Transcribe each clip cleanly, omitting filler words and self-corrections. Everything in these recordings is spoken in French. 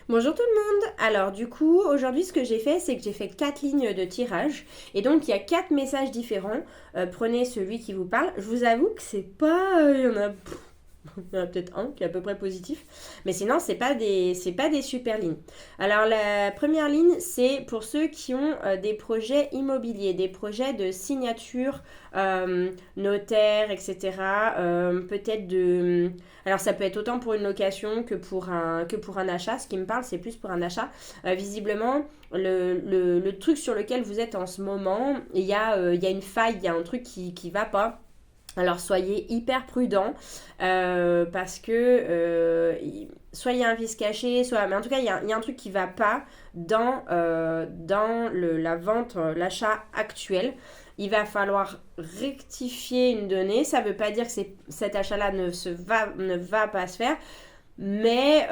Bonjour tout le monde. Alors du coup, aujourd'hui ce que j'ai fait, c'est que j'ai fait 4 lignes de tirage. Et donc il y a 4 messages différents. Prenez celui qui vous parle. Je vous avoue que c'est pas... il y en a peut-être un qui est à peu près positif. Mais sinon, c'est pas des super lignes. Alors la première ligne, c'est pour ceux qui ont des projets immobiliers, des projets de signature, notaire, etc. Peut-être de... Alors ça peut être autant pour une location que pour un achat. Ce qui me parle, c'est plus pour un achat. Visiblement, le truc sur lequel vous êtes en ce moment, il y a une faille, il y a un truc qui va pas. Alors soyez hyper prudents parce que soit il y a un vice caché, soit... Mais en tout cas, il y a un truc qui va pas dans la vente, l'achat actuel. Il va falloir rectifier une donnée. Ça ne veut pas dire que cet achat-là ne va pas se faire. Mais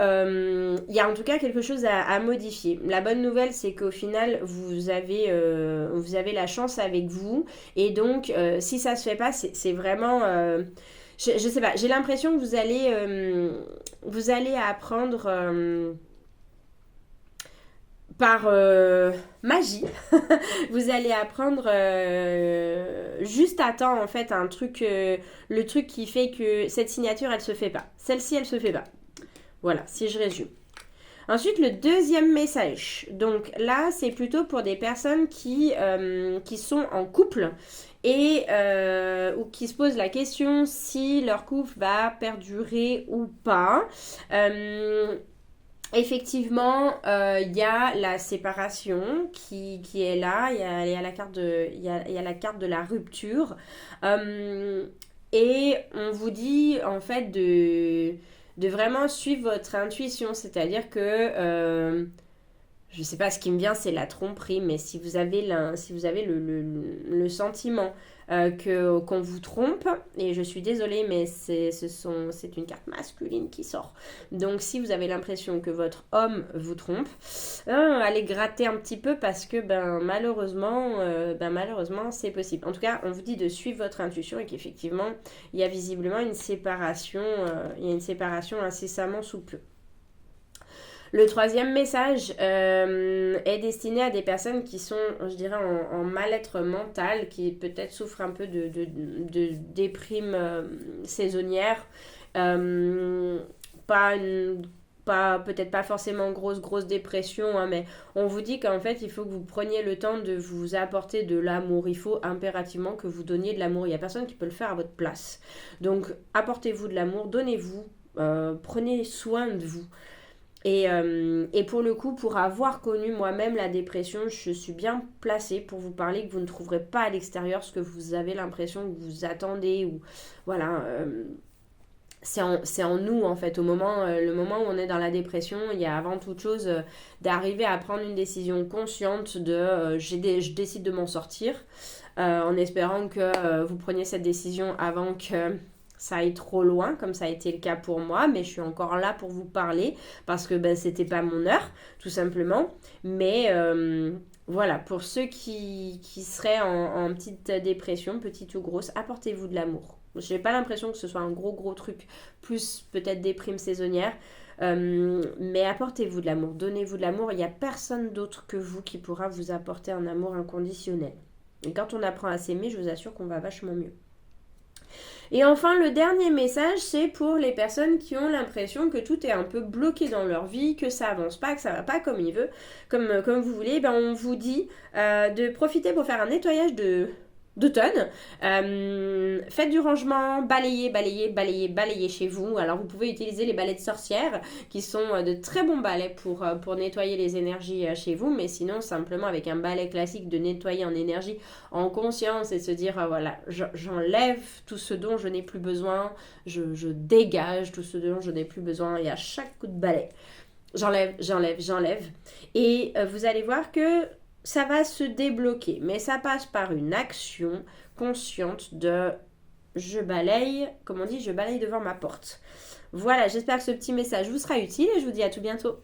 il y a en tout cas quelque chose à modifier. La bonne nouvelle, c'est qu'au final, vous avez la chance avec vous. Et donc, si ça se fait pas, c'est vraiment... je sais pas, j'ai l'impression que vous allez apprendre par magie. Vous allez apprendre juste à temps, en fait, le truc qui fait que cette signature, elle se fait pas. Celle-ci, elle se fait pas. Voilà, si je résume. Ensuite, le deuxième message. Donc là, c'est plutôt pour des personnes qui sont en couple et ou qui se posent la question si leur couple va perdurer ou pas. Effectivement, il y a la séparation qui est là. Il y a la carte de la rupture. Et on vous dit en fait de vraiment suivre votre intuition. C'est-à-dire que je sais pas, ce qui me vient, c'est la tromperie, mais si vous avez le sentiment qu'on vous trompe, et je suis désolée, mais c'est une carte masculine qui sort. Donc, si vous avez l'impression que votre homme vous trompe, allez gratter un petit peu parce que, malheureusement, c'est possible. En tout cas, on vous dit de suivre votre intuition et qu'effectivement, il y a visiblement une séparation, incessamment sous peu. Le troisième message est destiné à des personnes qui sont, je dirais, en mal-être mental, qui peut-être souffrent un peu de déprime saisonnière. Peut-être pas forcément grosse dépression, hein, mais on vous dit qu'en fait, il faut que vous preniez le temps de vous apporter de l'amour. Il faut impérativement que vous donniez de l'amour. Il n'y a personne qui peut le faire à votre place. Donc, apportez-vous de l'amour, donnez-vous, prenez soin de vous. Et pour le coup, pour avoir connu moi-même la dépression, je suis bien placée pour vous parler que vous ne trouverez pas à l'extérieur ce que vous avez l'impression que vous attendez. Ou voilà, c'est en nous en fait. Le moment où on est dans la dépression, il y a avant toute chose d'arriver à prendre une décision consciente de je décide de m'en sortir, en espérant que vous preniez cette décision avant que ça aille trop loin, comme ça a été le cas pour moi, mais je suis encore là pour vous parler parce que c'était pas mon heure, tout simplement. Mais voilà, pour ceux qui seraient en petite dépression, petite ou grosse, apportez-vous de l'amour. J'ai pas l'impression que ce soit un gros truc, plus peut-être déprime saisonnière, mais apportez-vous de l'amour, donnez-vous de l'amour. Il n'y a personne d'autre que vous qui pourra vous apporter un amour inconditionnel. Et quand on apprend à s'aimer, je vous assure qu'on va vachement mieux. Et enfin, le dernier message, c'est pour les personnes qui ont l'impression que tout est un peu bloqué dans leur vie, que ça avance pas, que ça va pas comme vous voulez. On vous dit de profiter pour faire un nettoyage d'automne. Faites du rangement, balayez chez vous. Alors vous pouvez utiliser les balais de sorcière qui sont de très bons balais pour nettoyer les énergies chez vous, mais sinon simplement avec un balai classique de nettoyer en énergie, en conscience, et se dire voilà, j'enlève tout ce dont je n'ai plus besoin, je dégage tout ce dont je n'ai plus besoin, et à chaque coup de balai j'enlève, et vous allez voir que ça va se débloquer, mais ça passe par une action consciente de je balaye, comme on dit, je balaye devant ma porte. Voilà, j'espère que ce petit message vous sera utile et je vous dis à tout bientôt.